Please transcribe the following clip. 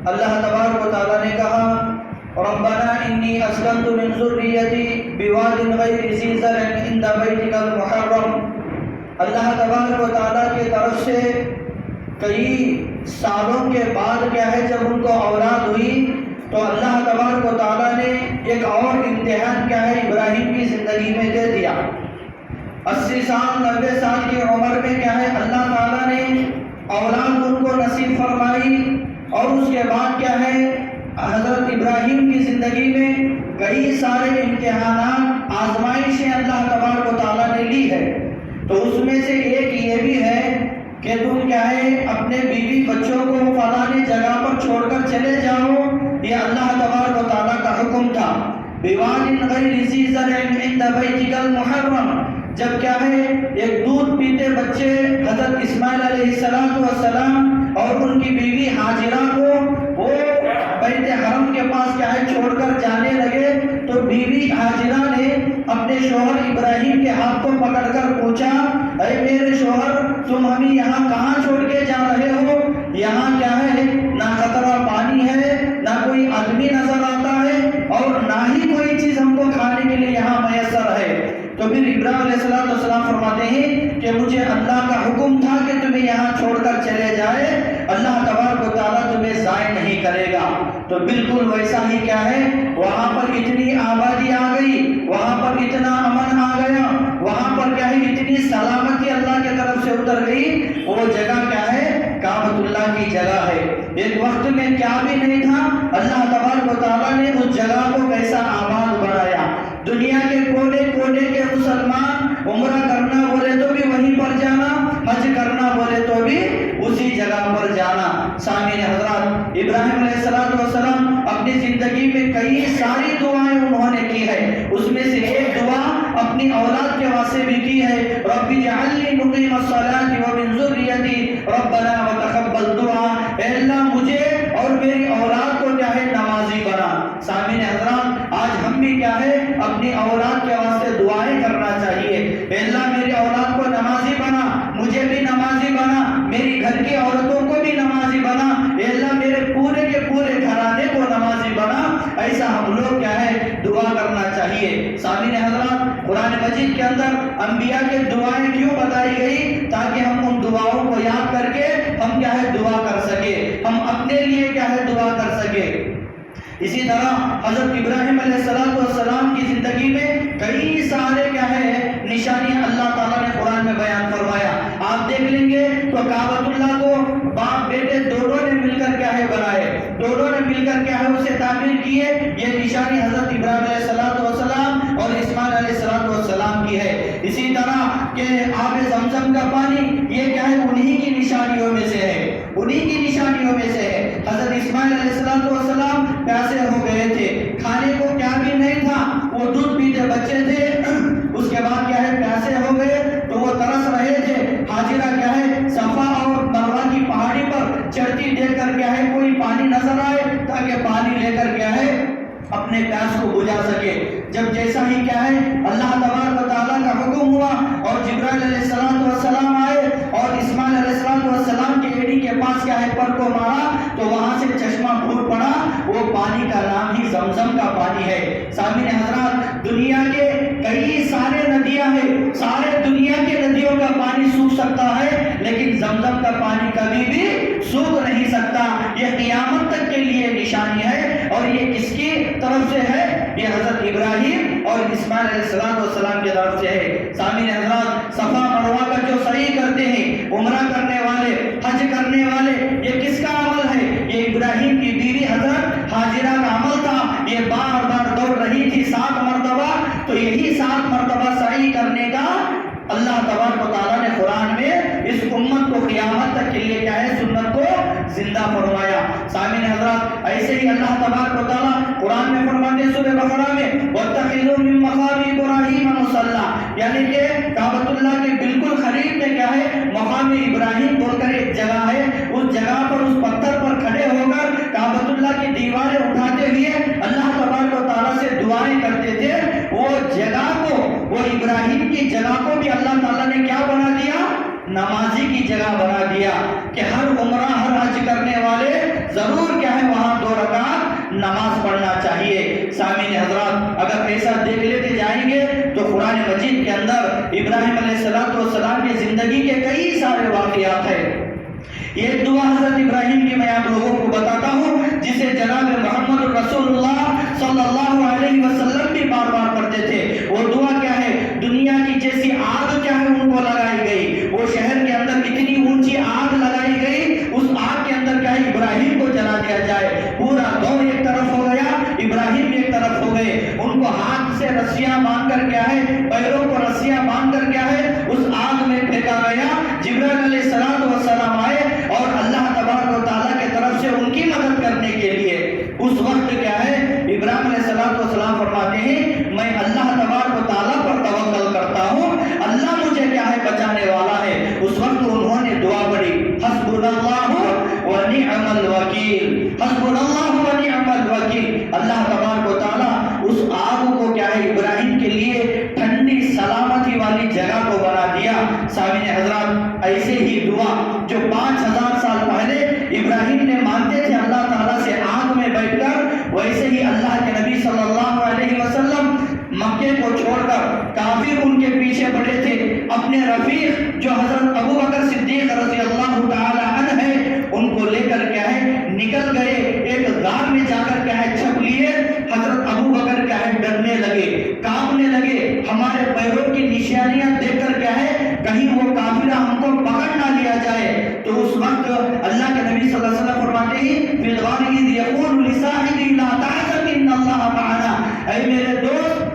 اللہ تبارک و تعالیٰ نے کہا ربنا انی اسکنت من ذریتی بواد غیر ذی زرع عند بیتک المحرم۔ اللہ تبارک و تعالیٰ کی طرف سے کئی سالوں کے بعد کیا ہے جب ان کو اولاد ہوئی تو اللہ تبارک و تعالیٰ نے ایک اور امتحان کیا ہے ابراہیم کی زندگی میں دے دیا۔ 80 سال 90 سال کی عمر میں کیا ہے اللہ تعالیٰ نے اولاد ان کو نصیب فرمائی، اور اس کے بعد کیا ہے حضرت ابراہیم کی زندگی میں کئی سارے امتحانات آزمائشیں اللہ تبارک و تعالیٰ نے لی ہے۔ تو اس میں سے ایک یہ بھی ہے کہ تم کیا ہے اپنے بیوی بچوں کو فلاں جگہ پر چھوڑ کر چلے جاؤ، یہ اللہ تبارک و تعالیٰ کا حکم تھا۔ بواد غیر ذی زرع عند بیتک المحرم، جب کیا ہے ایک دودھ پیتے بچے حضرت اسماعیل علیہ السلام اور ان کی بیوی ہاجرہ کو وہ بیت حرم کے پاس کیا ہے چھوڑ کر جانے لگے، تو بیوی ہاجرہ نے اپنے شوہر ابراہیم کے ہاتھ کو پکڑ کر پوچھا اے میرے شوہر تم ہمیں یہاں کہاں چھوڑ کے جا رہے ہو؟ یہاں کیا ہے نہ قطرہ پانی ہے، نہ کوئی آدمی نظر آتا ہے، اور نہ ہی کوئی چیز ہم کو کھانے کے لیے یہاں میسر ہے۔ تو پھر ابراہیم علیہ السلام فرماتے ہیں کہ مجھے اللہ کا حکم تھا کہ تمہیں یہاں چھوڑ کر چلے جائے، اللہ تبارک و تعالیٰ تمہیں ضائع نہیں کرے گا۔ تو بالکل ویسا ہی کیا ہے وہاں پر اتنی آبادی آ گئی، وہاں پر اتنا امن آ گیا، وہاں پر کیا ہے اتنی سلامتی اللہ کی طرف سے اتر گئی، وہ جگہ کیا ہے کعبۃ اللہ کی جگہ ہے۔ ایک وقت میں کیا بھی نہیں تھا، اللہ تبارک و تعالیٰ نے اس جگہ کو کیسا آباد بنایا۔ دنیا کے کونے کونے کے مسلمان عمرہ کرنا بولے تو بھی وہیں پر جانا، حج کرنا بولے تو بھی اسی جگہ پر جانا۔ سامعین حضرات، ابراہیم علیہ السلام اپنی زندگی میں کئی ساری دعائیں انہوں نے کی ہے، اس میں سے ایک دعا اپنی اولاد کے واسطے بھی کی ہے، رب اجعلنی مقیم الصلاۃ ومن ذریتی ربنا وتقبل دعا، اے اللہ مجھے اور میری اولاد کو کیا ہے نمازی بنا۔ سامعین حضرات، آج ہم بھی کیا ہے اپنی اولاد کے واسطے دعائیں کرنا چاہیے، اے اللہ میری اولاد کو نمازی بنا، مجھے بھی نمازی بنا، میری گھر کی عورتوں کو بھی نمازی بنا، اے اللہ میرے پورے کے پورے گھرانے کو نمازی بنا۔ ایسا ہم لوگ کیا ہے دعا کرنا چاہیے۔ سامعین حضرات، قرآن مجید کے اندر انبیاء کے دعائیں کیوں بتائی گئی؟ تاکہ ہم ان دعاؤں کو یاد کر کے ہم کیا ہے دعا کر سکے، ہم اپنے لیے کیا ہے دعا کر سکے۔ اسی طرح حضرت ابراہیم علیہ السلام کی زندگی میں کئی سارے کیا ہے نشانیاں اللہ تعالیٰ نے قرآن میں بیان فرمایا۔ آپ دیکھ لیں گے تو کعبۃ اللہ کو باپ بیٹے دونوں نے مل کر کیا ہے بنائے، دونوں نے مل کر کیا ہے اسے تعمیر کیے۔ یہ نشانی حضرت ابراہیم علیہ السلام اور اسماعیل علیہ السلام کی ہے۔ اسی طرح کہ آب زمزم کا پانی یہ کیا ہے انہی کی نشانیوں میں سے ہے، انہی کی نشانیوں میں سے ہے۔ حضرت اسماعیل علیہ السلام پیاسے ہو گئے تھے، کھانے کو کیا بھی نہیں تھا، وہ دودھ پیتے بچے تھے، اس کے بعد کیا ہے پیاسے ہو گئے تو وہ ترس رہے تھے۔ ہاجرہ کیا ہے صفا اور مروہ کی پہاڑی پر چڑھتی دیکھ کر کیا ہے کوئی پانی نظر آئے تاکہ پانی لے کر کیا ہے اپنے پیاس کو بجھا سکے۔ جب جیسا ہی کیا ہے اللہ تبارک و تعالیٰ کا حکم ہوا اور جبرائیل علیہ السلام آئے اور اسماعیل علیہ السلام کے ایڑی کے پاس کیا ہے پر کو مارا تو وہاں سے چشمہ پھوٹ پڑا، وہ پانی کا نام ہی زمزم کا پانی ہے۔ سامعین حضرات، دنیا کے کئی سارے ندیاں ہیں، سارے دنیا کے ندیوں کا پانی سوکھ سکتا ہے لیکن زمزم کا پانی کبھی بھی سوکھ نہیں سکتا۔ یہ قیامت تک کے لیے نشانی ہے، اور یہ کس کی طرف سے ہے؟ یہ حضرت ابراہیم اور اسماعیل علیہ السلام کی طرف سے ہے۔ سامعین حضرات، صفا مروہ کا جو سعی کرتے ہیں عمرہ کرنے والے، حج کرنے والے، یہ کس کا عمل ہے؟ یہ ابراہیم کی بیوی حضرت ہاجرہ کا عمل تھا۔ یہ بار بار دوڑ رہی تھی 7 مرتبہ، تو یہی 7 مرتبہ سعی کرنے کا اللہ تبارک و تعالیٰ نے قرآن میں اس امت کو قیامت تک کے لیے کیا ہے سنت کو زندہ فرمایا۔ سامعین حضرات، ایسے ہی اللہ تبارک و تعالیٰ قرآن میں فرماتے ہیں سورہ بقرہ میں وَاتَّخِذُوا مِن مَّقَامِ إِبْرَاهِيمَ مُصَلًّى، یعنی کہ کعبۃ اللہ کے بالکل قریب میں کیا ہے مقام ابراہیم بول کر ایک جگہ ہے، اس جگہ پر اس پتھر پر کھڑے ہو کر کعبۃ اللہ کی دیواریں اٹھاتے ہوئے اللہ تبارک و تعالیٰ سے دعائیں کرتے تھے۔ وہ جگہ کو، وہ ابراہیم کی جگہ کو بھی اللہ تعالیٰ نے کیا بنا دیا؟ نمازی کی جگہ بنا دیا کہ ہر عمرہ ہر حج کرنے والے ضرور کیا ہے نماز پڑھنا چاہیے۔ سامعین حضرات، اگر ایسا دیکھ لیتے جائیں گے تو قرآن مجید کے اندر ابراہیم علیہ السلام کی زندگی کے کئی سارے واقعات ہیں۔ یہ دعا حضرت ابراہیم کی میں آپ لوگوں کو بتاتا ہوں، جسے جناب محمد رسول اللہ صلی اللہ علیہ وسلم بھی بار بار پڑھتے تھے۔ وہ دعا کیا ہے؟ دنیا کی جیسی آگ کیا ہے ان کو لگائی گئی، وہ شہر کے اندر اتنی اونچی آگ لگائی گئی، اس آگ کے اندر کیا ہے ابراہیم کو جلا دیا جائے۔ پورا دور ایک طرف ہو گیا، ابراہیم ایک طرف ہو گئے، ان کو ہاتھ سے رسیاں باندھ کر کیا ہے، پیروں کو رسیاں باندھ کر کیا ہے اس آگ میں پھینکا گیا۔ جبرائیل علیہ السلام آئے اور اللہ تبارک و تعالیٰ کی طرف سے ان کی مدد کرنے کے لیے اس وقت کیا ہے ابراہیم علیہ السلام فرماتے ہیں میں اللہ تبارک و تعالیٰ پر توکل کرتا ہوں، اللہ مجھے کیا ہے بچانے والا ہے۔ اس وقت انہوں نے دعا پڑھی، حسبنا اللہ و نعم الوکیل، حسبنا اللہ و نعم الوکیل۔ اللہ تبارک و تعالیٰ اس آگ کو کیا ہے ابراہیم کے لیے ٹھنڈی سلامتی والی جگہ کو بنا دیا۔ سامعین حضرات، ایسے ہی دعا جو 5000 سال پہلے ابراہیم نے مانتے تھے اللہ تعالیٰ سے آگ میں بیٹھ کر، ویسے ہی اللہ کے نبی صلی اللہ علیہ وسلم مکے کو چھوڑ کر کافر ان کے پیچھے پڑے تھے، اپنے رفیق جو حضرت ابو بکر صدیق رضی اللہ تعالی عنہ ہے ان کو لے کر کیا ہے نکل گئے، ایک غار میں جا کر کیا ہے چھپ لیے۔ حضرت ابو بکر کیا ہے ڈرنے لگے، کانپنے لگے، ہمارے پیروں کی نشانیاں دیکھ کر کیا ہے کہیں وہ کافرہ ہم کو پکڑ نہ لیا جائے۔ تو اس وقت اللہ کے نبی صلی اللہ علیہ وسلم فرماتے ہیں فی الغار اذ یقول لصاحبہ لا تحزن ان اللہ معنا، اے میرے دوست